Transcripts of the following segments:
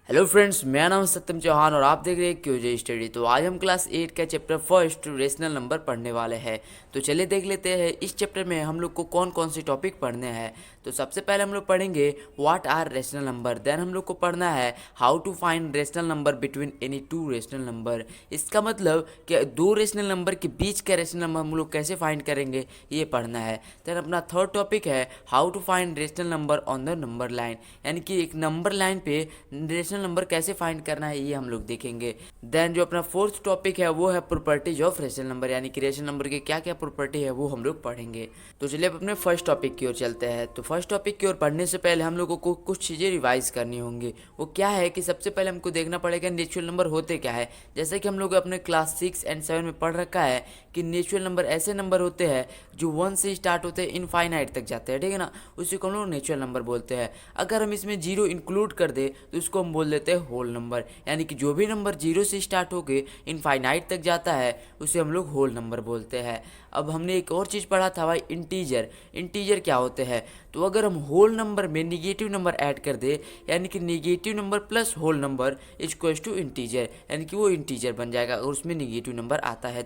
Hello friends, मेरा नाम है सत्यम चौहान और आप देख रहे हैं क्यूजे स्टडी। तो आज हम क्लास 8 का चैप्टर फर्स्ट रेशनल नंबर पढ़ने वाले हैं। तो चलिए देख लेते हैं इस चैप्टर में हम लोग को कौन कौन से टॉपिक पढ़ने हैं। तो सबसे पहले हम लोग पढ़ेंगे what are rational number. Then हम लोग को पढ़ना है how to find rational number between any two rational number. इसका मतलब कि दो रेशनल नंबर के बीच का रेशनल नंबर हम लोग कैसे फाइंड करेंगे, ये पढ़ना है। देन अपना थर्ड टॉपिक है how to find rational number on the number line, यानी कि एक नंबर लाइन पे रेशनल नंबर कैसे फाइंड करना है, ये हम लोग देखेंगे। देन जो अपना फोर्थ टॉपिक है वो है प्रॉपर्टीज ऑफ रेशनल नंबर, यानी कि रेशनल नंबर की क्या क्या प्रॉपर्टी है वो हम लोग पढ़ेंगे। तो चलिए अब अपने फर्स्ट टॉपिक की ओर चलते हैं। तो फर्स्ट टॉपिक की ओर पढ़ने से पहले हम लोगों को कुछ चीज़ें रिवाइज करनी होंगी। वो क्या है कि सबसे पहले हमको देखना पड़ेगा नेचुरल नंबर होते क्या है। जैसे कि हम लोग अपने क्लास 6 एंड 7 में पढ़ रखा है कि नेचुरल नंबर ऐसे नंबर होते हैं जो 1 से स्टार्ट होते हैं इनफाइनाइट तक जाते हैं, ठीक है ना। उसी को हम लोग नेचुरल नंबर बोलते हैं। अगर हम इसमें जीरो इंक्लूड कर दे तो उसको हम बोल देते हैं होल नंबर, यानी कि जो भी नंबर जीरो से स्टार्ट होकर इनफाइनाइट तक जाता है उसे हम लोग होल नंबर बोलते हैं। अब हमने एक और चीज़ पढ़ा था भाई, इंटीजर। इंटीजर क्या होते हैं? तो अगर हम होल नंबर में निगेटिव नंबर ऐड कर दे, यानी कि negative number plus whole number equals to integer, यानी कि वो इंटीजर बन जाएगा अगर उसमें निगेटिव नंबर आता है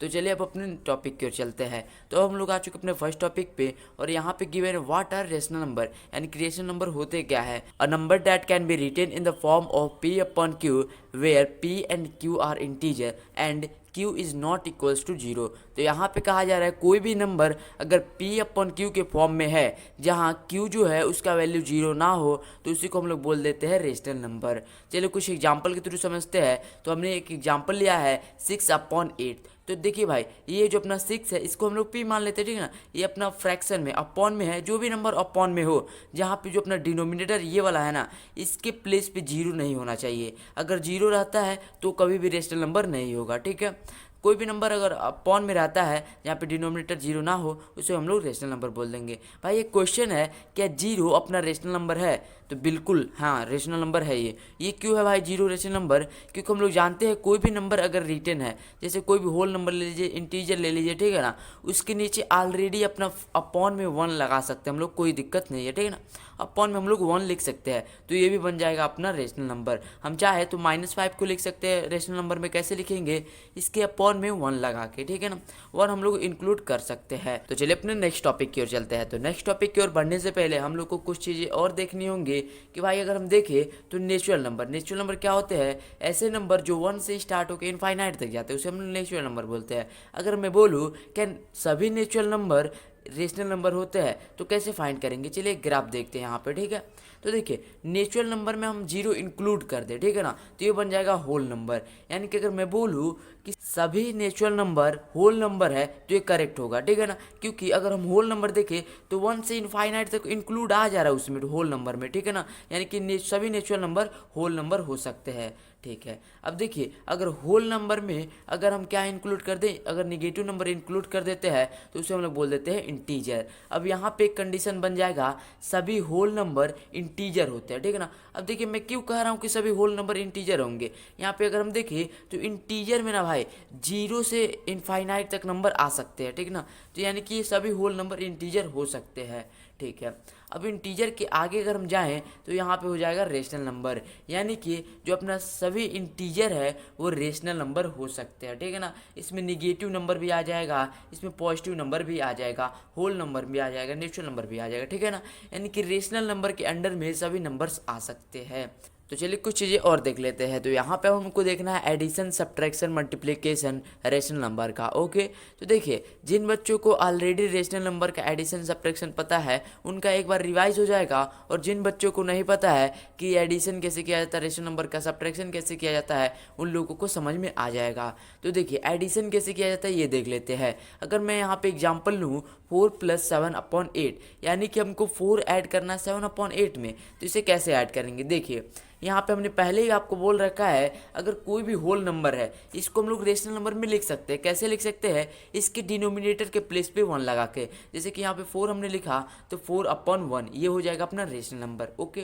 तो चलिए अब अपने टॉपिक की ओर चलते हैं। तो हम लोग आ चुके अपने फर्स्ट टॉपिक पे और यहाँ पे गिवन है व्हाट आर रेशनल नंबर, यानी कि रेशनल नंबर होते क्या है। A number that can be written in the form of p upon q where p and q are integer and q is not equals to zero. तो यहाँ पे कहा जा रहा है कोई भी नंबर अगर p अपॉन q के फॉर्म में है जहाँ q जो है उसका वैल्यू जीरो ना हो तो उसी को हम लोग बोल देते हैं रेशनल नंबर। चलिए कुछ एग्जाम्पल के थ्रू समझते हैं। तो हमने एक एग्जाम्पल लिया है 6/8। तो देखिए भाई, ये जो अपना 6 है इसको हम लोग p मान लेते हैं, ठीक है ना। ये अपना फ्रैक्शन में अपॉन में है, जो भी नंबर अपॉन में हो जहाँ पे जो अपना डिनोमिनेटर ये वाला है ना, इसके प्लेस पे जीरो नहीं होना चाहिए। अगर जीरो रहता है तो कभी भी रेशनल नंबर नहीं होगा, ठीक है। कोई भी नंबर अगर अपॉन में रहता है जहाँ पे डिनोमिनेटर जीरो ना हो उसे हम लोग रेशनल नंबर बोल देंगे। भाई एक क्वेश्चन है, क्या जीरो अपना रेशनल नंबर है? तो बिल्कुल हाँ, रेशनल नंबर है ये क्यों है भाई जीरो रेशनल नंबर? क्योंकि हम लोग जानते हैं कोई भी नंबर अगर रिटन है, जैसे कोई भी होल नंबर ले लीजिए, इंटीजर ले लीजिए, ठीक है ना, उसके नीचे ऑलरेडी अपना अपॉन में 1 लगा सकते हैं हम लोग, कोई दिक्कत नहीं है, ठीक है ना। अपॉन में हम लोग 1 लिख सकते हैं तो ये भी बन जाएगा अपना रेशनल नंबर। हम चाहे तो -5 को लिख सकते हैं रेशनल नंबर में। कैसे लिखेंगे? इसके अपॉन में 1 लगा के, ठीक है ना, 1 हम लोग इंक्लूड कर सकते हैं। तो चलिए अपने नेक्स्ट टॉपिक की ओर चलते हैं। तो नेक्स्ट टॉपिक की ओर बढ़ने से पहले हम लोग को कुछ चीज़ें और देखनी होंगी कि भाई अगर हम देखें तो नेचुरल नंबर क्या होते हैं? ऐसे नंबर जो 1 से स्टार्ट होकर इनफाइनाइट तक जाते हैं उसे हम नेचुरल नंबर बोलते हैं। अगर मैं बोलूँ क्या सभी नेचुरल नंबर रेशनल नंबर होते हैं तो कैसे फाइंड करेंगे? चलिए ग्राफ देखते हैं यहाँ पे, ठीक है। तो देखिए नेचुरल नंबर में हम जीरो इंक्लूड कर दें, ठीक है ना, तो ये बन जाएगा होल नंबर। यानी कि अगर मैं बोलूँ कि सभी नेचुरल नंबर होल नंबर है तो ये करेक्ट होगा, ठीक है ना। क्योंकि अगर हम होल नंबर देखें तो 1 से इनफाइनाइट तक इंक्लूड आ जा रहा है उसमें होल नंबर में, ठीक है ना। यानी कि सभी नेचुरल नंबर होल नंबर हो सकते हैं, ठीक है। अब देखिए अगर होल नंबर में अगर हम क्या इंक्लूड कर दें, अगर निगेटिव नंबर इंक्लूड कर देते हैं तो उसे हम लोग बोल देते हैं इंटीजर। अब यहाँ पे एक कंडीशन बन जाएगा सभी होल नंबर इंटीजर होते हैं, ठीक है ना। अब देखिए मैं क्यों कह रहा हूँ कि सभी होल नंबर इंटीजर होंगे। यहाँ पे अगर हम देखें तो इंटीजर में ना भाई जीरो से इनफाइनाइट तक नंबर आ सकते हैं, ठीक है ना। तो यानी कि ये सभी होल नंबर इंटीजर हो सकते हैं, ठीक है। अब इंटीजर के आगे अगर हम जाएं तो यहाँ पे हो जाएगा रेशनल नंबर, यानी कि जो अपना सभी इंटीजर है वो रेशनल नंबर हो सकते हैं, ठीक है ना। इसमें निगेटिव नंबर भी आ जाएगा, इसमें पॉजिटिव नंबर भी आ जाएगा, होल नंबर भी आ जाएगा, नेचुरल नंबर भी आ जाएगा, ठीक है ना। यानी कि रेशनल नंबर के अंडर में सभी नंबर्स आ सकते हैं। तो चलिए कुछ चीज़ें और देख लेते हैं। तो यहाँ पे हमको देखना है addition, subtraction, multiplication rational number का, ओके। तो देखिए जिन बच्चों को ऑलरेडी रेशनल नंबर का एडिशन सब्ट्रैक्शन पता है उनका एक बार रिवाइज हो जाएगा, और जिन बच्चों को नहीं पता है कि एडिशन कैसे किया जाता है, रेशनल नंबर का सब्ट्रैक्शन कैसे किया जाता है, उन लोगों को समझ में आ जाएगा। तो देखिए एडिशन कैसे किया जाता है ये देख लेते हैं। अगर मैं यहाँ पे एग्जाम्पल लूँ 4 + 7/8, यानी कि हमको 4 ऐड करना है 7/8 में, तो इसे कैसे ऐड करेंगे? देखिए यहाँ पे हमने पहले ही आपको बोल रखा है अगर कोई भी होल नंबर है इसको हम लोग रेशनल नंबर में लिख सकते हैं। कैसे लिख सकते हैं? इसके डिनोमिनेटर के प्लेस पे 1 लगा के। जैसे कि यहाँ पे 4 हमने लिखा तो 4/1 ये हो जाएगा अपना रेशनल नंबर, ओके।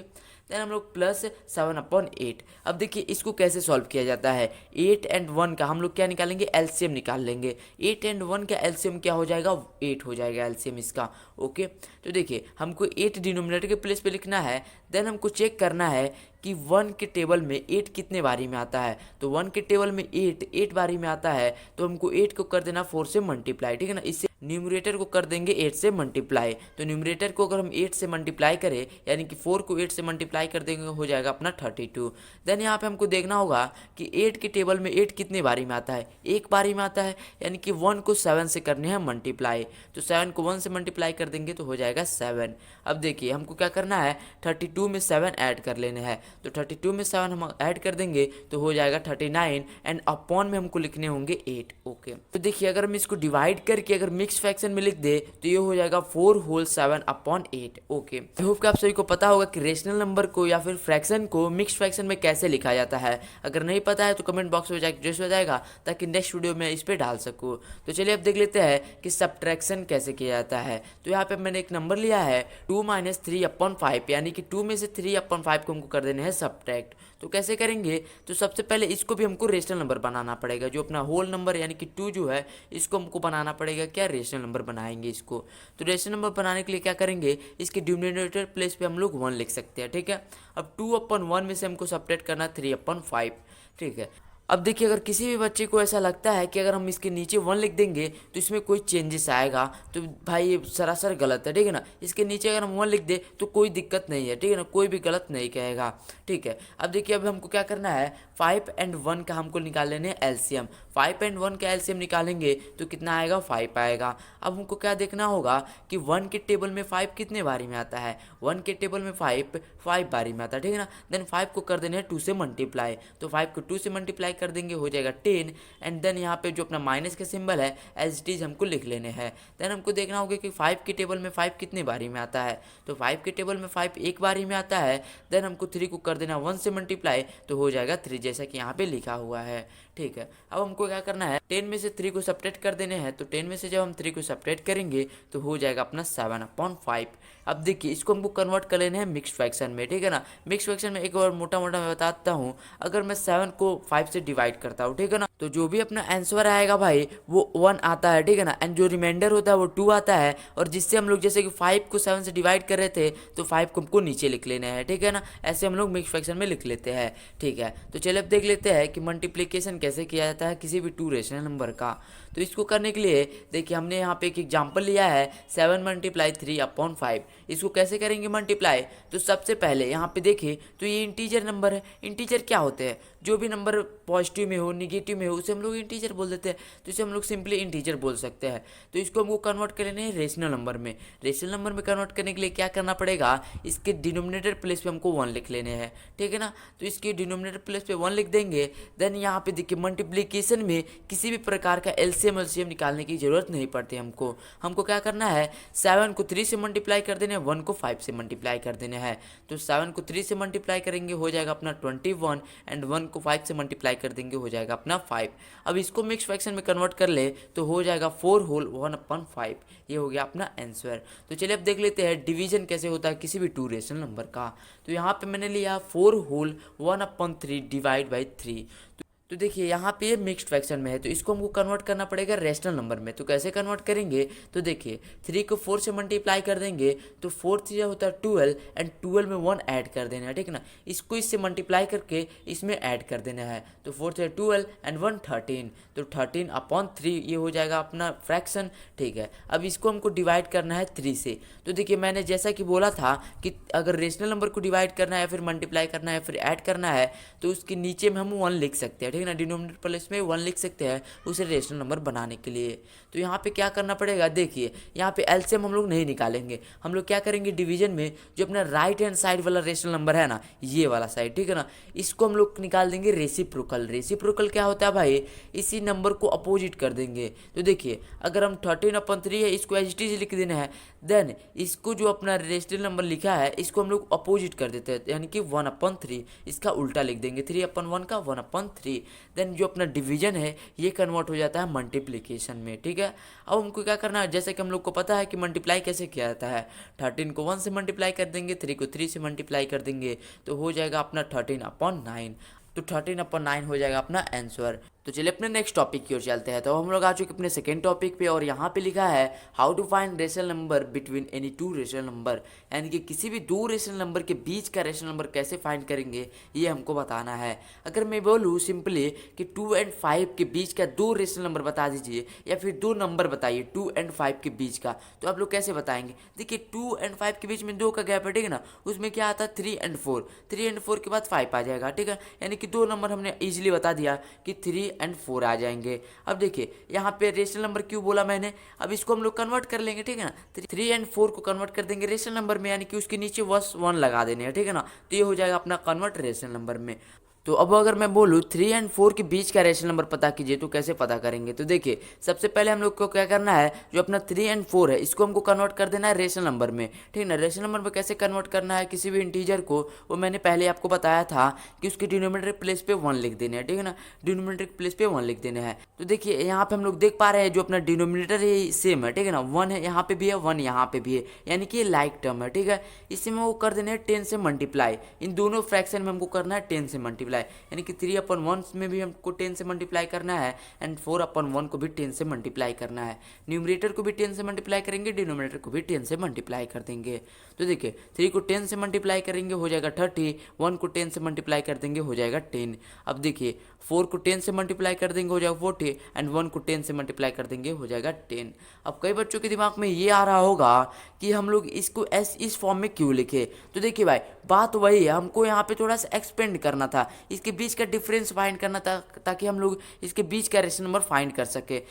देन हम लोग प्लस 7/8। अब देखिए इसको कैसे सॉल्व किया जाता है। 8 एंड 1 का हम लोग क्या निकालेंगे? एलसीएम निकाल लेंगे। 8 एंड 1 का एलसीएम क्या हो जाएगा? 8 हो जाएगा एलसीएम इसका। ओके, तो देखिए हमको 8 डिनोमिनेटर के प्लेस पे लिखना है। देन हमको चेक करना है कि 1 के टेबल में 8 कितने बारी में आता है। तो 1 के टेबल में 8 बारी में आता है, तो हमको 8 को कर देना 4 से मल्टीप्लाई, ठीक है ना। इससे न्यूमरेटर को कर देंगे 8 से मल्टीप्लाई। तो न्यूमरेटर को अगर हम 8 से मल्टीप्लाई करें, यानी कि 4 को 8 से मल्टीप्लाई कर देंगे, हो जाएगा अपना 32। देन यहाँ पे हमको देखना होगा कि 8 के टेबल में 8 कितने बारी में आता है, एक बारी में आता है, यानी कि 1 को 7 से करने हैं मल्टीप्लाई। तो 7 को 1 से मल्टीप्लाई कर देंगे तो हो जाएगा 7। अब देखिए हमको क्या करना है, 32 में 7 ऐड कर लेने हैं। तो 32 में 7 हम ऐड कर देंगे तो हो जाएगा 39, एंड अपॉन में हमको लिखने होंगे 8। ओके, तो देखिए अगर हम इसको डिवाइड करके अगर मिक्स फ्रैक्शन में लिख दे तो ये हो जाएगा 4 whole 7 upon 8। Okay, I hope कि आप सभी को पता होगा कि रेशनल नंबर को या फिर फ्रैक्शन को मिक्स फ्रैक्शन में कैसे लिखा जाता है। अगर नहीं पता है तो कमेंट बॉक्स में जाकर जस्ट हो जाएगा, ताकि नेक्स्ट वीडियो में इस पर डाल सकूँ। तो चलिए अब देख लेते हैं कि सब्ट्रैक्शन कैसे किया जाता है। तो यहाँ पे मैंने एक नंबर लिया है 2 - 3/5, यानी कि 2 में से 3/5 को हमको कर देने हैं सब्ट्रैक्ट। तो कैसे करेंगे, तो सबसे पहले इसको भी हमको रेशनल नंबर बनाना पड़ेगा। जो अपना होल नंबर यानी कि 2 जो है, इसको हमको बनाना पड़ेगा क्या, रेशनल नंबर बनाएंगे इसको। तो रेशनल नंबर बनाने के लिए क्या करेंगे, इसके डिनोमिनेटर प्लेस पे हम लोग 1 लिख सकते हैं, ठीक है। अब 2/1 में से हमको सब्ट्रैक्ट करना 3/5, ठीक है। अब देखिए अगर किसी भी बच्चे को ऐसा लगता है कि अगर हम इसके नीचे 1 लिख देंगे तो इसमें कोई चेंजेस आएगा, तो भाई ये सरासर गलत है, ठीक है ना। इसके नीचे अगर हम 1 लिख दे तो कोई दिक्कत नहीं है, ठीक है ना, कोई भी गलत नहीं कहेगा, ठीक है। अब देखिए अब हमको क्या करना है, 5 और 1 का हमको निकाल लेने एलसीएम। 5 और 1 का एलसीएम निकालेंगे तो कितना आएगा, 5 आएगा। अब हमको क्या देखना होगा कि 1 के टेबल में 5 कितने बारी में आता है, 1 के टेबल में 5 बारी में आता है, ठीक है ना। देन 5 को कर देने हैं 2 से मल्टीप्लाई। तो 5 को 2 से मल्टीप्लाई कर देंगे, हो जाएगा 10। एंड देन यहाँ पे जो अपना माइनस का सिंबल है एज इट इज हमको लिख लेने हैं। देन हमको देखना होगा कि 5 के टेबल में 5 कितने बारी में आता है। तो 5 के टेबल में 5 एक बारी में आता है। देन हमको 3 को कर देना 1 से मल्टीप्लाई, तो हो जाएगा 3, जैसा कि यहाँ पे लिखा हुआ है, ठीक है। अब हमको क्या करना है, 10 में से 3 को सब्ट्रैक्ट कर देने हैं। तो 10 में से जब हम 3 को सब्ट्रैक्ट करेंगे तो हो जाएगा अपना 7/5। अब देखिए इसको हमको कन्वर्ट कर लेना है मिक्स फ्रैक्शन में, ठीक है ना। मिक्स फ्रैक्शन में एक बार मोटा मोटा मैं बताता हूँ, अगर मैं 7 को 5 से डिवाइड करता हूँ, ठीक है ना, तो जो भी अपना आंसर आएगा भाई वो 1 आता है, ठीक है ना। एंड जो रिमाइंडर होता है वो 2 आता है। और जिससे हम लोग जैसे कि 5 को 7 से डिवाइड कर रहे थे तो 5 को हमको नीचे लिख लेना है, ठीक है ना। ऐसे हम लोग मिक्स फ्रैक्शन में लिख लेते हैं, ठीक है। तो चलिए अब देख लेते हैं कि मल्टीप्लिकेशन कैसे किया जाता है किसी भी 2 रेशनल नंबर का। तो इसको करने के लिए देखिए हमने यहाँ पे एक एग्जाम्पल लिया है 7 × 3/5। इसको कैसे करेंगे मल्टीप्लाई, तो सबसे पहले यहाँ पे देखिए तो ये इंटीजर नंबर है। इंटीजर क्या होते हैं, जो भी नंबर पॉजिटिव में हो निगेटिव में हो उसे हम लोग इंटीजर बोल देते हैं। तो इसे हम लोग सिंपली इंटीजर बोल सकते हैं। तो इसको हमको कन्वर्ट कर लेने हैं रेशनल नंबर में। रेशनल नंबर में कन्वर्ट करने के लिए क्या करना पड़ेगा, इसके डिनोमिनेटर प्लेस पे हमको 1 लिख लेने हैं, ठीक है ना। तो इसके डिनोमिनेटर प्लेस पे 1 लिख देंगे। देन यहाँ पे देखिए मल्टीप्लिकेशन में किसी भी प्रकार का एलसीएम निकालने की जरूरत नहीं पड़ती हमको। हमको क्या करना है, 7 को 3 से मल्टीप्लाई कर देना है, 1 को 5 से मल्टीप्लाई कर देना है। तो 7 को 3 से मल्टीप्लाई करेंगे हो जाएगा अपना 21, एंड 1 को 5 से मल्टीप्लाई कर देंगे हो जाएगा अपना 5। अब इसको मिक्स फ्रैक्शन में कन्वर्ट कर ले तो हो जाएगा 4 होल 1/5। ये हो गया अपना आंसर। तो चलिए अब देख लेते हैं डिवीजन कैसे होता है किसी भी 2 रेशनल नंबर का। तो यहाँ पे मैंने लिया 4 होल 1/3 डिवाइड बाई 3। तो देखिए यहाँ पे ये मिक्स्ड फ्रैक्शन में है, तो इसको हमको कन्वर्ट करना पड़ेगा रेशनल नंबर में। तो कैसे कन्वर्ट करेंगे, तो देखिए 3 को 4 से मल्टीप्लाई कर देंगे तो 4 3 होता है 12, एंड 12 में 1 ऐड कर देना है, ठीक है ना। इसको इससे मल्टीप्लाई करके इसमें ऐड कर देना है। तो 4 से 12 एंड 1 13, तो 13/3 ये हो जाएगा अपना फ्रैक्शन, ठीक है। अब इसको हमको डिवाइड करना है 3 से। तो देखिए मैंने जैसा कि बोला था कि अगर रेशनल नंबर को डिवाइड करना है, फिर मल्टीप्लाई करना है, फिर ऐड करना है, तो उसके नीचे में हम 1 लिख सकते हैं, ठीक है ना। डिनोमिनेटर प्लेस में 1 लिख सकते हैं उसे रेशनल नंबर बनाने के लिए। तो यहाँ पे क्या करना पड़ेगा, देखिए यहाँ पे एलसीएम हम लोग नहीं निकालेंगे। हम लोग क्या करेंगे, डिवीजन में जो अपना राइट हैंड साइड वाला रेशनल नंबर है ना, ये वाला साइड, ठीक है ना, इसको हम लोग निकाल देंगे रेसिप्रोकल। रेसिप्रोकल क्या होता है भाई, इसी नंबर को अपोजिट कर देंगे। तो देखिए अगर हम 13/3 है इसको एज इट इज लिख देना है, देन इसको जो अपना रेशनल नंबर लिखा है इसको हम लोग अपोजिट कर देते हैं, यानी कि 1/3 इसका उल्टा लिख देंगे, 3/1 का 1/3। देन जो अपना डिवीजन है ये कन्वर्ट हो जाता है मल्टीप्लिकेशन में, ठीक है। अब हमको क्या करना है, जैसे कि हम लोग को पता है कि मल्टीप्लाई कैसे किया जाता है, 13 को 1 से मल्टीप्लाई कर देंगे, 3 को 3 से मल्टीप्लाई कर देंगे, तो हो जाएगा अपना 13/9। तो 13/9 हो जाएगा अपना आंसर। तो चलिए अपने नेक्स्ट टॉपिक की ओर चलते हैं। तो हम लोग आ चुके अपने सेकेंड टॉपिक पे और यहाँ पे लिखा है how to find rational number between any two rational number, यानी कि किसी भी दो रेशनल नंबर के बीच का रेशनल नंबर कैसे फाइंड करेंगे ये हमको बताना है। अगर मैं बोलूँ सिंपली कि 2 और 5 के बीच का दो रेशनल नंबर बता दीजिए या फिर दो नंबर बताइए 2 और 5 के बीच का, तो आप लोग कैसे बताएंगे? देखिए 2 और 5 के बीच में दो का गैप है, ठीक है ना, उसमें क्या आता है 3 और 4, 3 और 4 के बाद 5 आ जाएगा, ठीक है, यानी कि दो नंबर हमने इजीली बता दिया कि 3 और 4 आ जाएंगे। अब देखिए यहाँ पे रेशनल नंबर क्यों बोला मैंने, अब इसको हम लोग कन्वर्ट कर लेंगे, ठीक है ना, 3 और 4 को कन्वर्ट कर देंगे रेशनल नंबर में, यानी कि उसके नीचे बस 1 लगा देने हैं, ठीक है ना, तो ये हो जाएगा अपना कन्वर्ट रेशनल नंबर में। तो अब अगर मैं बोलूँ 3 और 4 के बीच का रेशनल नंबर पता कीजिए, तो कैसे पता करेंगे? तो देखिए सबसे पहले हम लोग को क्या करना है, जो अपना 3 और 4 है इसको हमको कन्वर्ट कर देना है रेशनल नंबर में, ठीक है ना। रेशनल नंबर में कैसे कन्वर्ट करना है किसी भी इंटीजर को, वो मैंने पहले आपको बताया था कि उसके डिनोमिनेटर प्लेस पे 1 लिख देने हैं, ठीक है ना, डिनोमिनेटर प्लेस पे 1 लिख देने हैं। तो देखिए यहाँ पे हम लोग देख पा रहे हैं जो अपना डिनोमिनेटर है सेम है, ठीक है ना, 1 है यहाँ पे भी है, 1 यहाँ पे भी है, यानी कि ये लाइक टर्म है, ठीक है। इसी में वो कर देने हैं 10 से मल्टीप्लाई, इन दोनों फ्रैक्शन में हमको करना है 10 से मल्टीप्लाई, यानी कि 3/1 में भी हमको 10 से मल्टीप्लाई करना है एंड 4/1 को भी 10 से मल्टीप्लाई करना है। न्यूमरेटर को भी 10 से मल्टीप्लाई करेंगे, डिनोमिनेटर को भी 10 से मल्टीप्लाई कर देंगे। तो देखिए 3 को 10 से मल्टीप्लाई करेंगे हो जाएगा 30, 1 को 10 से मल्टीप्लाई कर देंगे हो जाएगा 10। अब देखिए 4 को 10 से मल्टीप्लाई कर देंगे हो जाएगा 40 एंड 1 को 10 से मल्टीप्लाई कर देंगे हो जाएगा 10। अब कई बच्चों के दिमाग में ये आ रहा होगा कि हम लोग इसको इस फॉर्म में क्यों लिखे, तो देखिए भाई बात वही है, हमको यहाँ पे थोड़ा सा एक्सपेंड करना था, इसके बीच का डिफरेंस फाइंड करना था ताकि हम लोग इसके बीच का रेशनल नंबर फाइंड कर सके।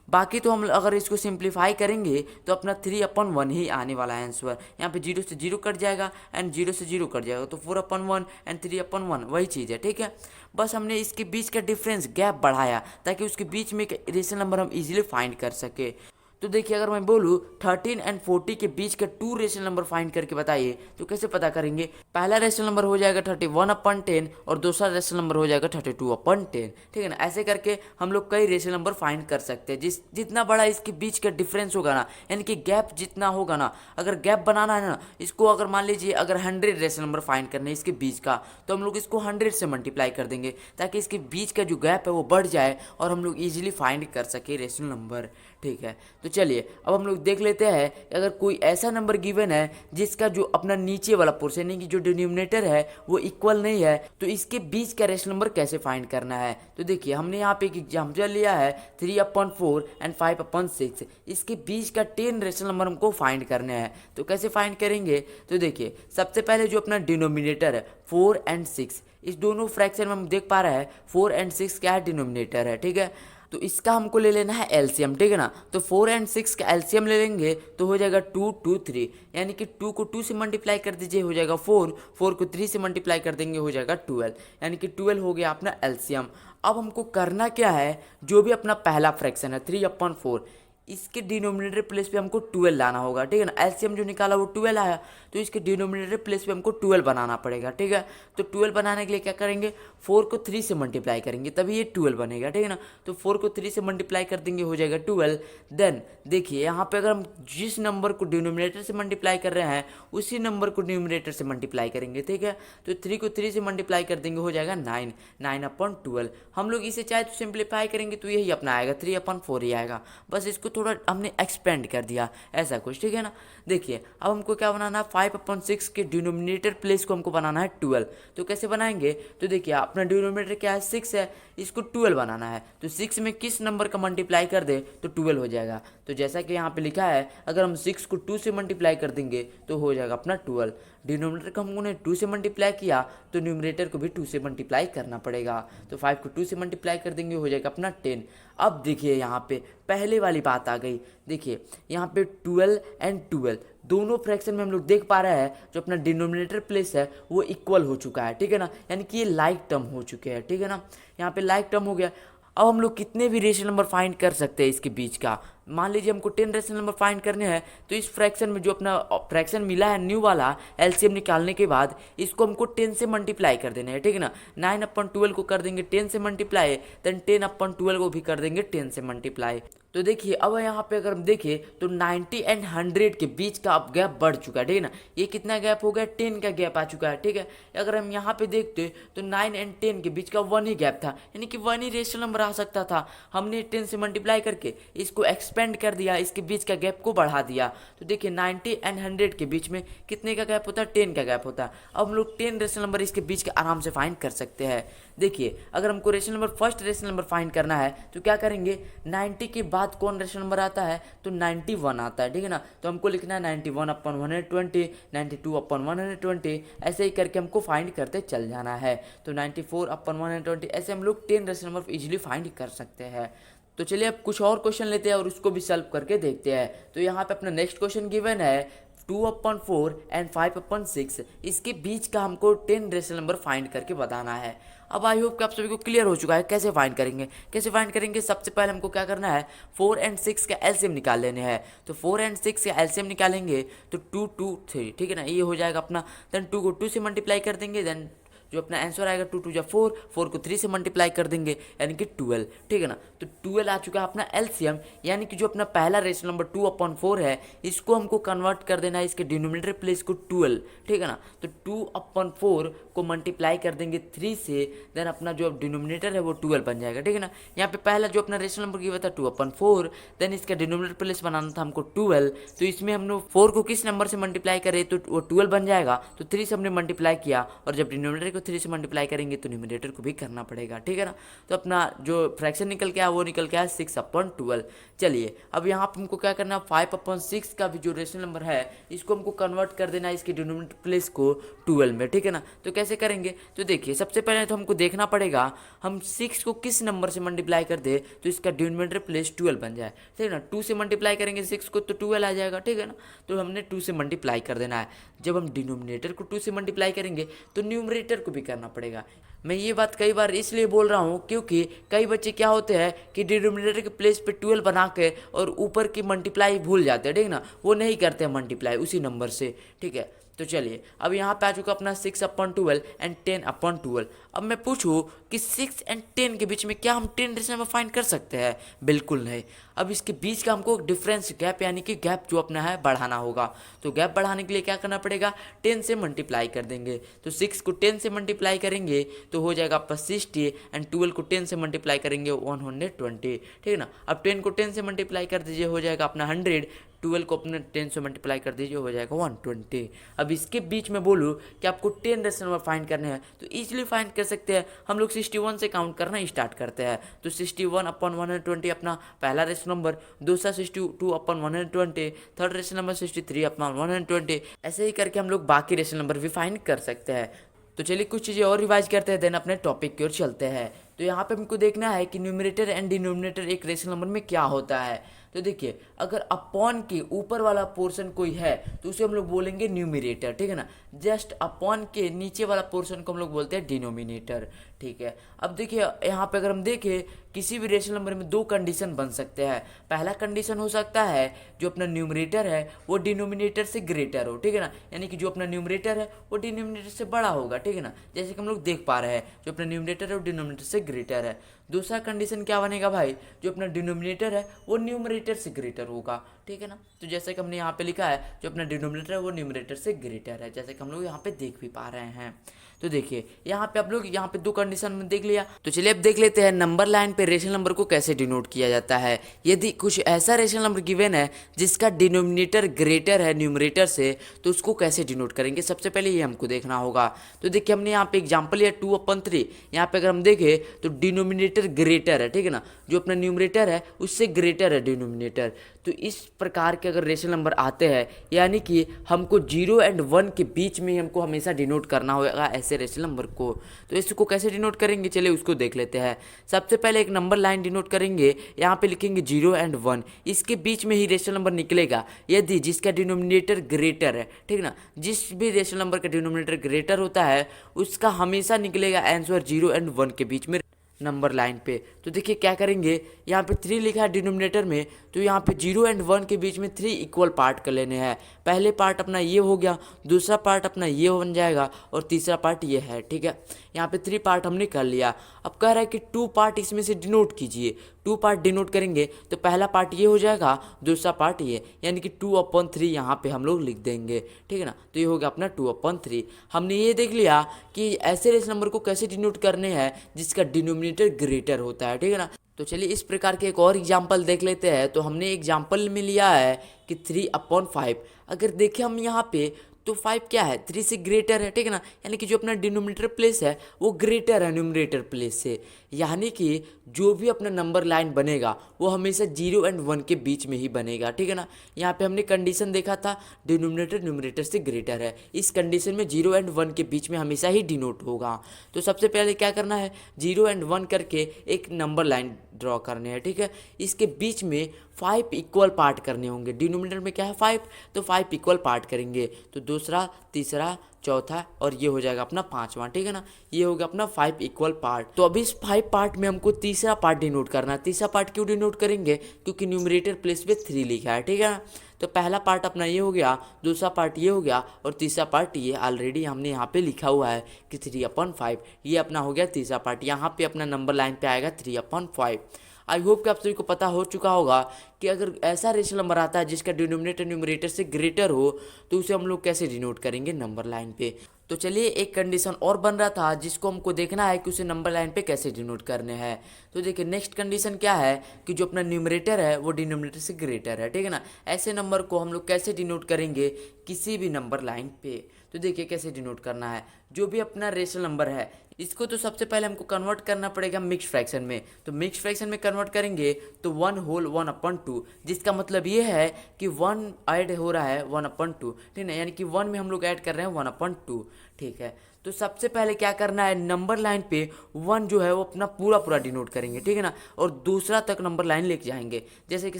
बाकी तो हम अगर इसको सिंप्लीफाई करेंगे तो अपना 3/1 ही आने वाला है आंसर। यहाँ पे 0 से 0 कट जाएगा एंड 0 से 0 कट जाएगा, तो 4/1 एंड 3/1 वही चीज़ है, ठीक है। बस हमने इसके बीच का डिफरेंस गैप बढ़ाया ताकि उसके बीच में एक रेशनल नंबर हम इजीली फाइंड कर सके। तो देखिए अगर मैं बोलूँ 13 और 40 के बीच का टू रेशनल नंबर फाइंड करके बताइए, तो कैसे पता करेंगे? पहला रेशनल नंबर हो जाएगा 31/10 और दूसरा रेशनल नंबर हो जाएगा 32/10, ठीक है ना। ऐसे करके हम लोग कई रेशनल नंबर फाइंड कर सकते हैं। जितना बड़ा इसके बीच का डिफरेंस होगा ना, यानी कि गैप जितना होगा ना, अगर गैप बनाना है ना इसको, अगर मान लीजिए अगर 100 रेशनल नंबर फाइंड करना है इसके बीच का, तो हम लोग इसको 100 से मल्टीप्लाई कर देंगे ताकि इसके बीच का जो गैप है वो बढ़ जाए और हम लोग ईजिली फाइंड कर सके रेशनल नंबर, ठीक है। तो चलिए अब हम लोग देख लेते हैं अगर कोई ऐसा नंबर गिवन है जिसका जो अपना नीचे वाला पोर्शन यानी कि जो डिनोमिनेटर है वो इक्वल नहीं है, तो इसके बीच का रेशनल नंबर कैसे फाइंड करना है? तो देखिए हमने यहाँ पे एक एग्जाम्पल लिया है 3/4 एंड 5/6, इसके बीच का 10 रेशनल नंबर हमको फाइंड करने हैं। तो कैसे फाइंड करेंगे? तो देखिए सबसे पहले जो अपना डिनोमिनेटर है 4 और 6, इस दोनों फ्रैक्शन में हम देख पा रहे हैं 4 और 6 क्या है, डिनोमिनेटर है, ठीक है। तो इसका हमको ले लेना है एलसीएम, ठीक है ना। तो 4 और 6 का एलसीएम ले लेंगे तो हो जाएगा 2, 2, 3, यानी कि 2 को 2 से मल्टीप्लाई कर दीजिए हो जाएगा 4, 4 को 3 से मल्टीप्लाई कर देंगे हो जाएगा 12, यानी कि 12 हो गया अपना एलसीएम। अब हमको करना क्या है, जो भी अपना पहला फ्रैक्शन है 3/4, इसके डिनोमिनेटर प्लेस पे हमको 12 लाना होगा, ठीक है ना। एलसीएम जो निकाला वो 12 आया, तो इसके डिनोमिनेटर प्लेस पे हमको 12 बनाना पड़ेगा, ठीक है। तो 12 बनाने के लिए क्या करेंगे, 4 को 3 से मल्टीप्लाई करेंगे तभी ये 12 बनेगा, ठीक है ना। तो 4 को 3 से मल्टीप्लाई कर देंगे हो जाएगा 12। देन देखिए यहाँ पे अगर हम जिस नंबर को डिनोमिनेटर से मल्टीप्लाई कर रहे हैं उसी नंबर को न्यूमिनेटर से मल्टीप्लाई करेंगे, ठीक है। तो 3 को 3 से मल्टीप्लाई कर देंगे हो जाएगा 9, 9/12। हम लोग इसे चाहे तो सिंप्लीफाई करेंगे तो यही अपना आएगा 3/4 ही आएगा, बस इसको थोड़ा हमने एक्सपेंड कर दिया ऐसा कुछ, ठीक है ना। देखिए अब हमको क्या बनाना है, 5/6 के डिनोमिनेटर प्लेस को हमको बनाना है 12। तो कैसे बनाएंगे? तो देखिए अपना डिनोमिनेटर क्या है 6 है, इसको 12 बनाना है, तो 6 में किस नंबर का मल्टीप्लाई कर दे तो 12 हो जाएगा। तो जैसा कि यहाँ पे लिखा है अगर हम 6 को 2 से मल्टीप्लाई कर देंगे तो हो जाएगा अपना 12। डिनोमिनेटर को हमने 2 से मल्टीप्लाई किया तो न्यूमरेटर को भी 2 से मल्टीप्लाई करना पड़ेगा, तो 5 को 2 से मल्टीप्लाई कर देंगे हो जाएगा अपना 10। अब देखिए यहाँ पे पहले वाली बात आ गई, देखिए यहाँ पे 12 एंड 12 दोनों फ्रैक्शन में हम लोग देख पा रहे हैं जो अपना डिनोमिनेटर प्लेस है वो इक्वल हो चुका है, ठीक है ना, यानी कि ये लाइक टर्म हो चुके हैं, ठीक है ना। यहाँ पे लाइक टर्म हो गया। अब हम लोग कितने भी रेशनल नंबर फाइंड कर सकते हैं इसके बीच का, मान लीजिए हमको 10 रेशनल नंबर फाइंड करने हैं, तो इस फ्रैक्शन में जो अपना फ्रैक्शन मिला है न्यू वाला एलसीएम निकालने के बाद इसको हमको 10 से मल्टीप्लाई कर देना है, ठीक है ना। 9/12 को कर देंगे 10 से मल्टीप्लाई, देन 10/12 को भी कर देंगे 10 से मल्टीप्लाई। तो देखिए अब यहाँ पे अगर हम देखें तो 90 एंड 100 के बीच का अब गैप बढ़ चुका है, ठीक है ना। ये कितना गैप हो गया, 10 का गैप आ चुका है, ठीक है। अगर हम यहाँ पे देखते तो 9 एंड 10 के बीच का 1 ही गैप था, यानी कि 1 ही रेशनल नंबर आ सकता था। हमने 10 से मल्टीप्लाई करके इसको एक्सपेंड कर दिया, इसके बीच का गैप को बढ़ा दिया। तो देखिए 90 एंड 100 के बीच में कितने का गैप होता है, 10 का गैप होता है। अब हम लोग 10 रेशनल नंबर इसके बीच के आराम से फाइंड कर सकते हैं। देखिए अगर हमको rational number first rational number find करना है तो क्या करेंगे, 90 के बाद कौन रेशनल नंबर आता है, तो 91 आता है, ठीक है ना। तो हमको लिखना है 91/120, 92/120, ऐसे ही करके हमको फाइंड करते चल जाना है। तो 94/120, ऐसे हम लोग 10 रेशनल नंबर इजीली फाइंड कर सकते हैं। तो चलिए अब कुछ और क्वेश्चन लेते हैं और उसको भी सॉल्व करके देखते हैं। तो यहाँ पे अपना नेक्स्ट क्वेश्चन गिवन है 2/4 एंड 5/6, इसके बीच का हमको 10 रेशनल नंबर फाइंड करके बताना है। अब आई होप कि आप सभी को क्लियर हो चुका है कैसे फाइंड करेंगे। सबसे पहले हमको क्या करना है, 4 एंड 6 का एलसीएम निकाल लेने हैं। तो 4 एंड 6 का एलसीएम निकालेंगे तो 2 2 3, ठीक है ना, ये हो जाएगा अपना। देन 2 को 2 से मल्टीप्लाई कर देंगे, देन जो अपना आंसर आएगा 2 2 जा 4, 4 को 3 से मल्टीप्लाई कर देंगे यानी कि 12, ठीक है ना। तो 12 आ चुका है अपना एलसीएम, यानी कि जो अपना पहला रेशनल नंबर 2/4 है इसको हमको कन्वर्ट कर देना है इसके डिनोमिनेटर प्लेस को 12, ठीक है ना। तो 2/4 को मल्टीप्लाई कर देंगे 3 से, देन अपना जो डिनोमिनेटर है वो 12 बन जाएगा, ठीक है ना। यहाँ पे पहला जो अपना रेशनल नंबर गिवा था 2/4, देन इसका डिनोमिनेटर प्लेस बनाना था हमको 12। तो इसमें हम लोग 4 को किस नंबर से मल्टीप्लाई करें तो वो 12 बन जाएगा। तो 3 से हमने मल्टीप्लाई किया, और जब डिनोमिनेटर को 3 से मल्टीप्लाई करेंगे तो न्यूमरेटर को भी करना पड़ेगा, ठीक है ना। तो अपना जो फ्रैक्शन निकल के आया वो निकल के आया 6/12। चलिए अब यहाँ पर हमको क्या करना है, 5/6 का भी जो रेशनल नंबर है इसको हमको कन्वर्ट कर देना है इसके डिनोमिनेटर प्लेस को 12 में, ठीक है ना। तो कैसे करेंगे, तो देखिए सबसे पहले तो हमको देखना पड़ेगा हम 6 को किस नंबर से मल्टीप्लाई कर दे तो इसका डिनोमिनेटर प्लेस 12 बन जाए, ठीक है ना। 2 से मल्टीप्लाई करेंगे 6 को तो 12 आ जाएगा, ठीक है ना। तो हमने 2 से मल्टीप्लाई कर देना है। जब हम डिनोमिनेटर को 2 से मल्टीप्लाई करेंगे तो न्यूमरेटर को भी करना पड़ेगा। मैं ये बात कई बार इसलिए बोल रहा हूँ क्योंकि कई बच्चे क्या होते हैं कि डिनोमिनेटर के प्लेस पे 12 बना के और ऊपर की मल्टीप्लाई भूल जाते हैं, ठीक है ना, वो नहीं करते हैं मल्टीप्लाई उसी नंबर से, ठीक है। तो चलिए अब यहाँ पे आ चुका अपना 6/12 एंड 10/12। अब मैं पूछूँ कि 6 एंड 10 के बीच में क्या हम 10 रेशनल नंबर फाइंड कर सकते हैं, बिल्कुल नहीं। अब इसके बीच का हमको डिफरेंस गैप यानी कि गैप जो अपना है बढ़ाना होगा। तो गैप बढ़ाने के लिए क्या करना पड़ेगा, 10 से मल्टीप्लाई कर देंगे। तो 6 को 10 से मल्टीप्लाई करेंगे तो हो जाएगा आपका 60, एंड 12 को 10 से मल्टीप्लाई करेंगे 120, ठीक है ना। अब 10 को 10 से मल्टीप्लाई कर दीजिए हो जाएगा अपना 100, 12 को अपने 10 से मल्टीप्लाई कर दीजिए हो जाएगा 120। अब इसके बीच में बोलूँ कि आपको 10 रेशनल नंबर फाइंड करने हैं तो ईजिली फाइंड कर सकते हैं। हम लोग 61 से काउंट करना स्टार्ट करते हैं। तो 61/120 अपना पहला रेशनल नंबर, दूसरा 62/120, थर्ड रेशनल नंबर 63/120, ऐसे ही करके हम लोग बाकी रेशनल नंबर भी फाइंड कर सकते हैं। तो चलिए कुछ चीज़ें और रिवाइज करते हैं, देन अपने टॉपिक की ओर चलते हैं। तो यहाँ पे हमको देखना है कि न्यूमरेटर एंड डिनोमिनेटर एक रेशनल नंबर में क्या होता है। तो देखिए अगर अपॉन के ऊपर वाला पोर्शन कोई है तो उसे हम लोग बोलेंगे न्यूमरेटर, ठीक है ना। जस्ट अपॉन के नीचे वाला पोर्शन को हम लोग बोलते हैं डिनोमिनेटर, ठीक है। अब देखिए यहाँ पे अगर हम देखें किसी भी रेशनल नंबर में दो कंडीशन बन सकते हैं। पहला कंडीशन हो सकता है जो अपना न्यूमरेटर है वो डिनोमिनेटर से ग्रेटर हो, ठीक है ना, यानी कि जो अपना न्यूमरेटर है वो डिनोमिनेटर से बड़ा होगा, ठीक है ना, जैसे कि हम लोग देख पा रहे हैं जो अपना न्यूमरेटर है वो डिनोमिनेटर से ग्रेटर है। दूसरा कंडीशन क्या बनेगा भाई, जो अपना डिनोमिनेटर है वो न्यूमरेटर से ग्रेटर होगा, ठीक है ना। तो जैसे कि हमने यहाँ पे लिखा है जो अपना डिनोमिनेटर है वो न्यूमरेटर से ग्रेटर है, जैसे कि हम लोग यहाँ पे देख भी पा रहे हैं। तो देखिए यहाँ पे आप लोग यहाँ पे दो कंडीशन में देख लिया। तो चलिए अब देख लेते हैं नंबर लाइन पे रेशनल नंबर को कैसे डिनोट किया जाता है। यदि कुछ ऐसा रेशनल नंबर गिवन है जिसका डिनोमिनेटर ग्रेटर है न्यूमरेटर से तो उसको कैसे डिनोट करेंगे, सबसे पहले ये हमको देखना होगा। तो देखिए हमने यहाँ पे एग्जाम्पल लिया 2/3। यहाँ पे अगर हम देखें तो डिनोमिनेटर ग्रेटर है, ठीक है ना, जो अपना न्यूमरेटर है उससे ग्रेटर है डिनोमिनेटर। तो इस प्रकार के अगर रेशनल नंबर आते हैं यानी कि हमको 0 एंड 1 के बीच में हमको हमेशा डिनोट करना होगा ऐसे रेशनल नंबर को। तो इसको कैसे डिनोट करेंगे चलिए उसको देख लेते हैं। सबसे पहले एक नंबर लाइन डिनोट करेंगे, यहाँ पे लिखेंगे 0 एंड 1, इसके बीच में ही रेशनल नंबर निकलेगा यदि जिसका डिनोमिनेटर ग्रेटर है, ठीक है ना। जिस भी रेशनल नंबर का डिनोमिनेटर ग्रेटर होता है उसका हमेशा निकलेगा आंसर 0 एंड 1 के बीच में नंबर लाइन पे। तो देखिए क्या करेंगे, यहाँ पे 3 लिखा है डिनोमिनेटर में, तो यहाँ पे 0 एंड 1 के बीच में 3 इक्वल पार्ट कर लेने हैं। पहले पार्ट अपना ये हो गया, दूसरा पार्ट अपना ये बन जाएगा और तीसरा पार्ट ये है। ठीक है, यहाँ पे 3 पार्ट हमने कर लिया। अब कह रहा है कि 2 पार्ट इसमें से डिनोट कीजिए। 2 पार्ट डिनोट करेंगे तो पहला पार्ट ये हो जाएगा, दूसरा पार्ट ये, यानी कि 2/3 यहाँ पे हम लोग लिख देंगे। ठीक है ना, तो ये हो गया अपना 2/3। हमने ये देख लिया कि ऐसे रेशनल नंबर को कैसे डिनोट करने हैं जिसका डिनोमिनेटर ग्रेटर होता है। ठीक है ना, तो चलिए इस प्रकार के एक और एग्जाम्पल देख लेते हैं। तो हमने एग्जाम्पल में लिया है कि 3/5। अगर देखें हम यहाँ पे तो 5 क्या है, 3 से ग्रेटर है। ठीक है ना, यानी कि जो अपना डिनोमिनेटर प्लेस है वो ग्रेटर है न्यूमरेटर प्लेस से, यानी कि जो भी अपना नंबर लाइन बनेगा वो हमेशा 0 एंड 1 के बीच में ही बनेगा। ठीक है ना, यहाँ पे हमने कंडीशन देखा था डिनोमिनेटर न्यूमरेटर से ग्रेटर है, इस कंडीशन में 0 एंड 1 के बीच में हमेशा ही डिनोट होगा। तो सबसे पहले क्या करना है, 0 एंड 1 करके एक नंबर लाइन ड्रॉ करने हैं। ठीक है, इसके बीच में 5 इक्वल पार्ट करने होंगे। डिनोमिनेटर में क्या है 5, तो 5 इक्वल पार्ट करेंगे, तो दूसरा, तीसरा, चौथा और ये हो जाएगा अपना 5वां। ठीक है ना, ये हो गया अपना 5 इक्वल पार्ट। तो अभी इस 5 पार्ट में हमको तीसरा पार्ट डिनोट करना है। तीसरा पार्ट क्यों डिनोट करेंगे, क्योंकि न्यूमरेटर प्लेस पे 3 लिखा है। ठीक है ना, तो पहला पार्ट अपना ये हो गया, दूसरा पार्ट ये हो गया और तीसरा पार्ट ये ऑलरेडी हमने यहाँ पे लिखा हुआ है कि 3/5। ये अपना हो गया तीसरा पार्ट, यहाँ पे अपना नंबर लाइन पे आएगा 3/5। आई होप कि आप सभी को पता हो चुका होगा कि अगर ऐसा रेशनल नंबर आता है जिसका डिनोमिनेटर न्यूमरेटर से ग्रेटर हो तो उसे हम लोग कैसे डिनोट करेंगे नंबर लाइन पे। तो चलिए एक कंडीशन और बन रहा था जिसको हमको देखना है कि उसे नंबर लाइन पे कैसे डिनोट करने हैं। तो देखिए नेक्स्ट कंडीशन क्या है कि जो अपना न्यूमरेटर है वो डिनोमिनेटर से ग्रेटर है। ठीक है ना, ऐसे नंबर को हम लोग कैसे डिनोट करेंगे किसी भी नंबर लाइन पे। तो देखिए कैसे डिनोट करना है, जो भी अपना रेशनल नंबर है इसको तो सबसे पहले हमको कन्वर्ट करना पड़ेगा मिक्स फ्रैक्शन में। तो मिक्स फ्रैक्शन में कन्वर्ट करेंगे तो 1/1/2, जिसका मतलब ये है कि 1 ऐड हो रहा है 1/2। ठीक है, यानी कि 1 में हम लोग ऐड कर रहे हैं 1/2। ठीक है, तो सबसे पहले क्या करना है, नंबर लाइन पे 1 जो है वो अपना पूरा पूरा डिनोट करेंगे। ठीक है ना, और दूसरा तक नंबर लाइन लेके जाएंगे। जैसे कि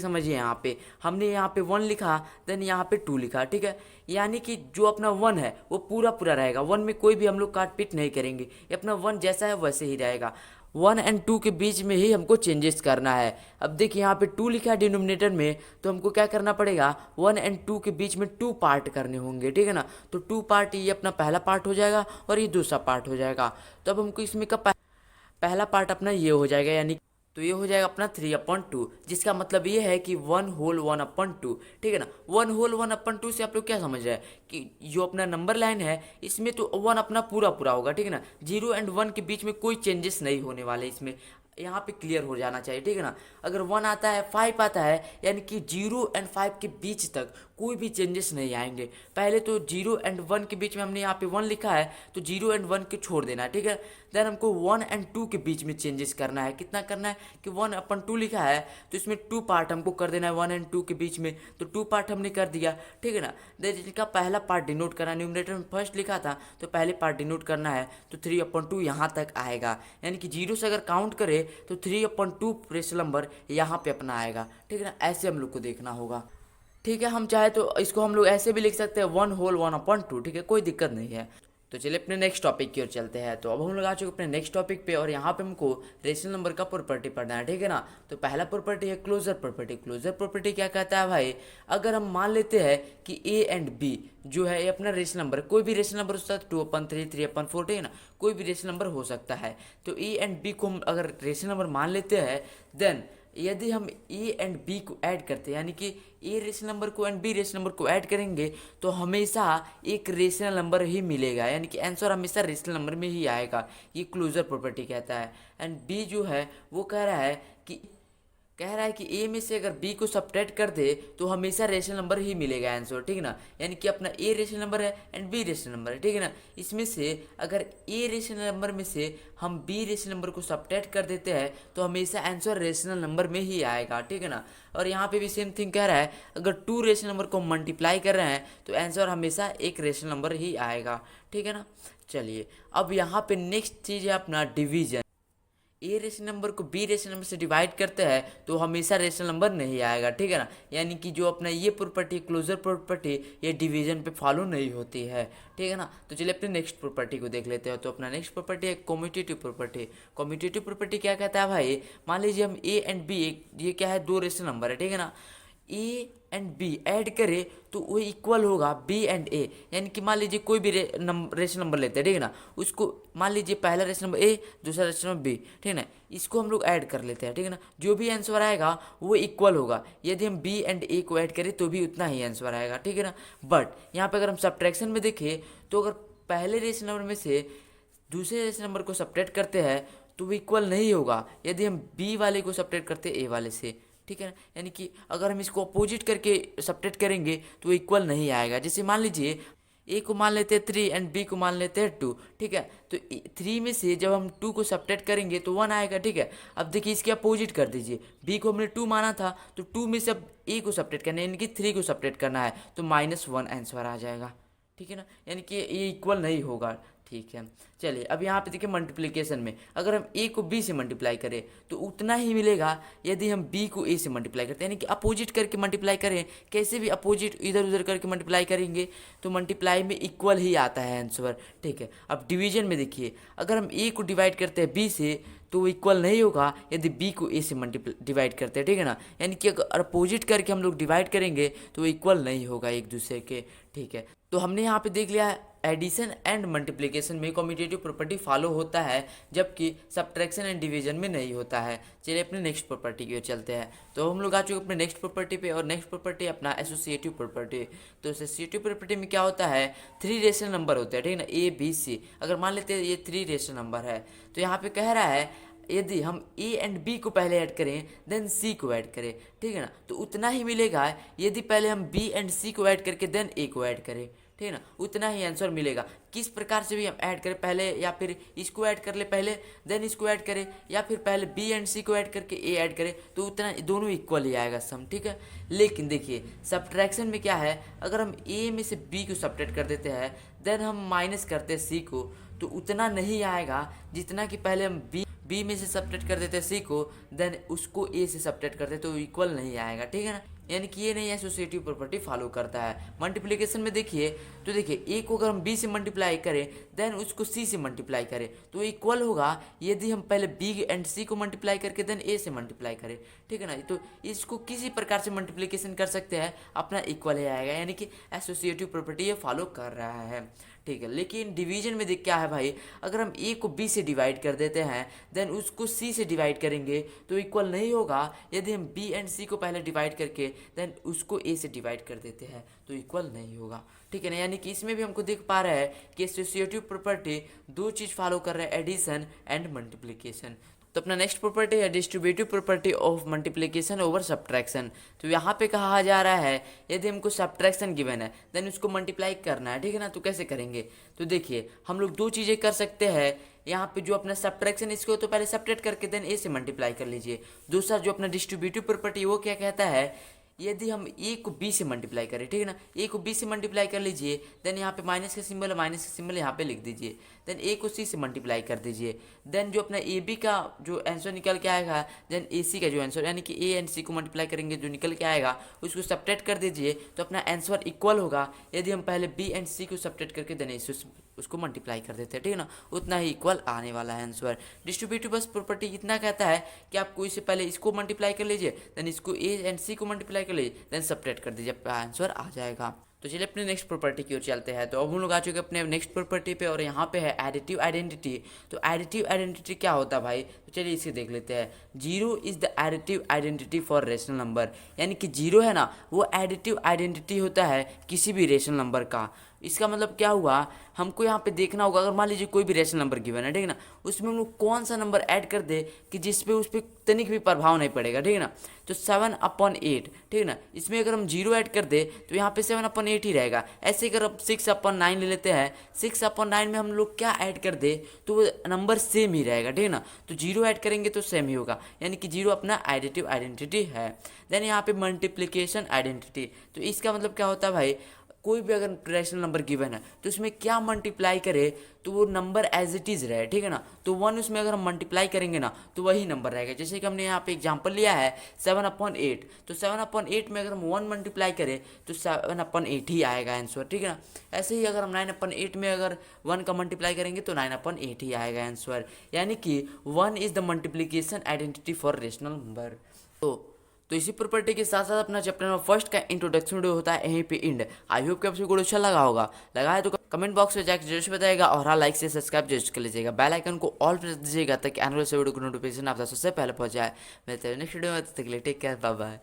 समझिए यहाँ पे हमने यहाँ पे 1 लिखा, देन यहाँ पे 2 लिखा। ठीक है, यानी कि जो अपना 1 है वो पूरा पूरा रहेगा, 1 में कोई भी हम लोग काट पीट नहीं करेंगे, ये अपना 1 जैसा है वैसे ही रहेगा। 1 एंड 2 के बीच में ही हमको चेंजेस करना है। अब देखिए यहाँ पे 2 लिखा है डिनोमिनेटर में, तो हमको क्या करना पड़ेगा, 1 एंड 2 के बीच में 2 पार्ट करने होंगे। ठीक है ना, तो 2 पार्ट ये अपना पहला पार्ट हो जाएगा और ये दूसरा पार्ट हो जाएगा। तो अब हमको इसमें का पहला पार्ट अपना ये हो जाएगा, यानी तो ये हो जाएगा अपना 3/2, जिसका मतलब ये है कि 1/1/2। ठीक है ना, 1/1/2 से आप लोग क्या समझ रहे हैं कि जो अपना नंबर लाइन है इसमें तो 1 अपना पूरा पूरा होगा। ठीक है ना, 0 एंड 1 के बीच में कोई चेंजेस नहीं होने वाले इसमें, यहाँ पे क्लियर हो जाना चाहिए। ठीक है ना, अगर 1 आता है 5 आता है यानी कि 0 एंड 5 के बीच तक कोई भी चेंजेस नहीं आएंगे। पहले तो 0 एंड 1 के बीच में हमने यहाँ पे 1 लिखा है तो 0 एंड 1 के छोड़ देना है। ठीक है, देन हमको 1 एंड 2 के बीच में चेंजेस करना है। कितना करना है कि 1/2 लिखा है तो इसमें 2 पार्ट हमको कर देना है 1 एंड 2 के बीच में, तो 2 पार्ट हमने कर दिया। ठीक है ना, देन इसका पहला पार्ट डिनोट करना, न्यूमरेटर में फर्स्ट लिखा था तो पहले पार्ट डिनोट करना है, तो 3/2 यहाँ तक आएगा, यानी कि 0 से अगर काउंट करे तो 3/2 रेशनल नंबर यहाँ पे अपना आएगा। ठीक है ना, ऐसे हम लोग को देखना होगा। ठीक है, हम चाहे तो इसको हम लोग ऐसे भी लिख सकते हैं 1/1/2। ठीक है, कोई दिक्कत नहीं है। तो चलिए अपने नेक्स्ट टॉपिक की ओर चलते हैं। तो अब हम लोग आ चुके अपने नेक्स्ट टॉपिक पे और यहाँ पे हमको रेशनल नंबर का प्रॉपर्टी पढ़ना है। ठीक है ना, तो पहला प्रॉपर्टी है क्लोजर प्रॉपर्टी। क्लोजर प्रॉपर्टी क्या कहता है भाई, अगर हम मान लेते हैं कि ए एंड बी जो है ये अपना रेशनल नंबर, कोई भी रेशनल नंबर हो सकता है 2/3 3/4। ठीक है ना, कोई भी रेशनल नंबर हो सकता है। तो ए एंड बी को हम अगर रेशनल नंबर मान लेते हैं, देन यदि हम ए एंड बी को ऐड करते हैं, यानी कि ए रेशनल नंबर को एंड बी रेशनल नंबर को ऐड करेंगे तो हमेशा एक रेशनल नंबर ही मिलेगा, यानी कि आंसर हमेशा रेशनल नंबर में ही आएगा। ये क्लोजर प्रॉपर्टी कहता है। एंड बी जो है वो कह रहा है कि ए में से अगर बी को सब्ट्रैक्ट कर दे तो हमेशा रेशनल नंबर ही मिलेगा आंसर। ठीक है ना, यानी कि अपना ए रेशनल नंबर है एंड बी रेशनल नंबर है। ठीक है ना, इसमें से अगर ए रेशनल नंबर में से हम बी रेशनल नंबर को सब्ट्रैक्ट कर देते हैं तो हमेशा आंसर रेशनल नंबर में ही आएगा। ठीक है ना, और यहाँ पे भी सेम थिंग कह रहा है, अगर 2 रेशनल नंबर को मल्टीप्लाई कर रहे हैं तो आंसर हमेशा एक रेशनल नंबर ही आएगा। ठीक है ना, चलिए अब यहाँ पे नेक्स्ट चीज़ है अपना डिवीजन। ए रेशनल नंबर को बी रेशनल नंबर से डिवाइड करते हैं तो हमेशा रेशनल नंबर नहीं आएगा, ठीक है ना। यानी कि जो अपना ये प्रॉपर्टी क्लोजर प्रॉपर्टी ये डिवीजन पे फॉलो नहीं होती है, ठीक है ना। तो चलिए अपने नेक्स्ट प्रॉपर्टी को देख लेते हैं। तो अपना नेक्स्ट प्रॉपर्टी है कम्यूटेटिव प्रॉपर्टी। कम्यूटेटिव प्रॉपर्टी क्या कहता है भाई, मान लीजिए हम ए एंड बी, ये क्या है, दो रेशनल नंबर है, ठीक है ना। ए एंड बी ऐड करें तो वो इक्वल होगा बी एंड ए। यानी कि मान लीजिए कोई भी रेशनल नंबर लेते हैं, ठीक है ना। उसको मान लीजिए पहला रेशनल नंबर ए, दूसरा रेशनल नंबर बी, ठीक है ना। इसको हम लोग ऐड कर लेते हैं, ठीक है ना। जो भी आंसर आएगा वो इक्वल होगा। यदि हम बी एंड ए को ऐड करें तो भी उतना ही आंसर आएगा, ठीक है ना। बट यहाँ पे अगर हम सब्ट्रैक्शन में देखें तो अगर पहले रेशनल नंबर में से दूसरे रेशनल नंबर को सब्ट्रैक्ट करते हैं तो वो इक्वल नहीं होगा यदि हम बी वाले को सब्ट्रैक्ट करते ए वाले से, ठीक है ना। यानी कि अगर हम इसको अपोजिट करके सब्ट्रैक्ट करेंगे तो वो इक्वल नहीं आएगा। जैसे मान लीजिए ए को मान लेते हैं 3 एंड बी को मान लेते हैं 2, ठीक है। तो 3 में से जब हम 2 को सब्ट्रैक्ट करेंगे तो 1 आएगा, ठीक है। अब देखिए इसके अपोजिट कर दीजिए, बी को हमने 2 माना था तो 2 में से अब ए को सब्ट्रैक्ट करना है, यानी कि 3 को सब्ट्रैक्ट करना है तो -1 आंसर आ जाएगा, ठीक है ना। यानी कि ये इक्वल नहीं होगा, ठीक है। चलिए अब यहाँ पे देखिए मल्टीप्लिकेशन में अगर हम ए को बी से मल्टीप्लाई करें तो उतना ही मिलेगा यदि हम बी को ए से मल्टीप्लाई करते हैं, यानी कि अपोजिट करके मल्टीप्लाई करें। कैसे भी अपोजिट इधर उधर करके मल्टीप्लाई करेंगे तो मल्टीप्लाई में इक्वल ही आता है आंसर, ठीक है। अब डिवीजन में देखिए अगर हम ए को डिवाइड करते हैं बी से तो वो इक्वल नहीं होगा यदि बी को ए से डिवाइड करते हैं, ठीक है ना। यानी कि अगर अपोजिट करके हम लोग डिवाइड करेंगे तो वो इक्वल नहीं होगा एक दूसरे के, ठीक है। तो हमने यहाँ पे देख लिया एडिशन एंड मल्टीप्लिकेशन में कम्यूटेटिव प्रॉपर्टी फॉलो होता है जबकि सब्ट्रैक्शन एंड डिवीजन में नहीं होता है। चलिए अपने नेक्स्ट प्रॉपर्टी की ओर चलते हैं। तो हम लोग आ चुके अपने नेक्स्ट प्रॉपर्टी पे, और नेक्स्ट प्रॉपर्टी अपना एसोसिएटिव प्रॉपर्टी। तो एसोसिएटिव प्रॉपर्टी में क्या होता है, 3 रेशनल नंबर होते हैं, ठीक है ना, ए बी सी। अगर मान लेते हैं ये 3 रेशनल नंबर है तो यहाँ पे कह रहा है यदि हम ए एंड बी को पहले ऐड करें देन सी को ऐड करें, ठीक है ना, तो उतना ही मिलेगा यदि पहले हम बी एंड सी को ऐड करके देन ए को ऐड करें, ठीक है ना, उतना ही आंसर मिलेगा। किस प्रकार से भी हम ऐड करें, पहले या फिर इसको ऐड कर ले पहले देन इसको ऐड करें, या फिर पहले बी एंड सी को ऐड करके ए ऐड करें, तो उतना दोनों इक्वल ही आएगा सम, ठीक है। लेकिन देखिए सब्ट्रैक्शन में क्या है, अगर हम ए में से बी को सब्ट्रैक्ट कर देते हैं देन हम माइनस करते हैं सी को, तो उतना नहीं आएगा जितना कि पहले हम बी में से सब्ट्रैक्ट कर देते हैं सी को देन उसको ए से सब्ट्रैक्ट करते तो इक्वल नहीं आएगा, ठीक है ना। यानी कि ये नहीं एसोसिएटिव प्रॉपर्टी फॉलो करता है। मल्टीप्लिकेशन में देखिए तो देखिए ए को अगर हम बी से मल्टीप्लाई करें देन उसको सी से मल्टीप्लाई करें तो इक्वल होगा यदि हम पहले बी एंड सी को मल्टीप्लाई करके देन ए से मल्टीप्लाई करें, ठीक है ना। तो इसको किसी प्रकार से मल्टीप्लिकेशन कर सकते हैं अपना इक्वल ही आएगा, यानी कि एसोसिएटिव प्रॉपर्टी ये फॉलो कर रहा है, ठीक है। लेकिन डिवीजन में देख क्या है भाई, अगर हम ए को बी से डिवाइड कर देते हैं देन उसको सी से डिवाइड करेंगे तो इक्वल नहीं होगा यदि हम बी एंड सी को पहले डिवाइड करके देन उसको ए से डिवाइड कर देते हैं तो इक्वल नहीं होगा, ठीक है ना। यानी कि इसमें भी हमको देख पा रहे हैं कि एसोसिएटिव प्रॉपर्टी दो चीज़ फॉलो कर रहे हैं, एडिशन एंड मल्टीप्लिकेशन। तो अपना नेक्स्ट प्रॉपर्टी है distributive property of multiplication over subtraction. तो यहाँ पे कहा जा रहा है यदि हमको सब्ट्रैक्शन गिवन है देन उसको मल्टीप्लाई करना है, ठीक है ना। तो कैसे करेंगे, तो देखिए हम लोग दो चीज़ें कर सकते हैं यहाँ पे। जो अपना सब्ट्रैक्शन इसको तो पहले सब्ट्रैक्ट करके देन ए से मल्टीप्लाई कर लीजिए। दूसरा जो अपना डिस्ट्रीब्यूटिव प्रॉपर्टी वो क्या कहता है, यदि हम ए को बी से मल्टीप्लाई करें, ठीक है ना, ए को बी से मल्टीप्लाई कर लीजिए देन यहाँ पे माइनस का सिंबल है, माइनस का सिंबल यहाँ पे लिख दीजिए, देन ए को सी से मल्टीप्लाई कर दीजिए, देन जो अपना ए बी का जो आंसर निकल के आएगा देन ए सी का जो आंसर यानी कि ए एंड सी को मल्टीप्लाई करेंगे जो निकल के आएगा उसको सब्ट्रैक्ट कर दीजिए तो अपना आंसर इक्वल होगा यदि हम पहले बी एंड सी को सब्ट्रैक्ट करके देन उसको मल्टीप्लाई कर देते हैं, ठीक है ना, उतना ही इक्वल आने वाला है आंसर। डिस्ट्रीब्यूटिव बस प्रॉपर्टी इतना कहता है कि आपको इससे पहले इसको मल्टीप्लाई कर लीजिए देन इसको ए एंड सी को मल्टीप्लाई कर लीजिए देन सब्ट्रैक्ट कर दीजिए, आंसर आ जाएगा। तो चलिए अपने नेक्स्ट प्रॉपर्टी की ओर चलते हैं। तो अब हम लोग आ चुके हैं अपने नेक्स्ट प्रॉपर्टी पे और यहाँ पे है एडिटिव आइडेंटिटी। तो एडिटिव आइडेंटिटी क्या होता है भाई, तो चलिए इसे देख लेते हैं। Zero is the additive identity for rational number, यानी कि जीरो है ना वो एडिटिव आइडेंटिटी होता है किसी भी रेशनल नंबर का। इसका मतलब क्या हुआ, हमको यहाँ पे देखना होगा अगर मान लीजिए कोई भी रेशनल नंबर गिवन है, ठीक है ना, उसमें हम लोग कौन सा नंबर ऐड कर दे कि जिसपे उस पर तनिक भी प्रभाव नहीं पड़ेगा, ठीक है ना। तो 7/8, ठीक है ना, इसमें अगर हम जीरो ऐड कर दे तो यहाँ पे 7/8 ही रहेगा। ऐसे अगर हम 6/9 ले लेते हैं, 6/9 में हम लोग क्या ऐड कर दे तो वो नंबर सेम ही रहेगा, ठीक है ना। तो जीरो ऐड करेंगे तो सेम ही होगा, यानी कि जीरो अपना एडिटिव आइडेंटिटी है। देन यहाँ पे मल्टीप्लिकेशन आइडेंटिटी, तो इसका मतलब क्या होता है भाई, कोई भी अगर रैशनल नंबर गिवन है तो उसमें क्या मल्टीप्लाई करे तो वो नंबर एज इट इज़ रहे, ठीक है ना। तो 1 उसमें अगर हम मल्टीप्लाई करेंगे ना तो वही नंबर रहेगा। जैसे कि हमने यहाँ पे एग्जांपल लिया है 7/8, तो 7/8 में अगर हम 1 मल्टीप्लाई करें तो 7/8 ही आएगा आंसर, ठीक है ना। ऐसे ही अगर हम 9/8 में अगर 1 का मल्टीप्लाई करेंगे तो 9/8 ही आएगा आंसर। यानी कि 1 is the multiplication identity for rational number. तो इसी प्रॉपर्टी के साथ साथ अपना चैप्टर नंबर फर्स्ट का इंट्रोडक्शन वीडियो होता है यहीं पे एंड। आई होप कि आपको वीडियो अच्छा लगा होगा। लगा है तो कमेंट बॉक्स में जाकर जरूर बताइएगा और हाँ, लाइक से सब्सक्राइब जरूर कर लीजिएगा। बेल आइकन को ऑल प्रेस दीजिएगा ताकि आने वाले वीडियो को नोटिफिकेशन आप तक सबसे पहले पहुंच जाए। मिलते हैं नेक्स्ट वीडियो में, तब तक के लिए टेक केयर, बाय बाय।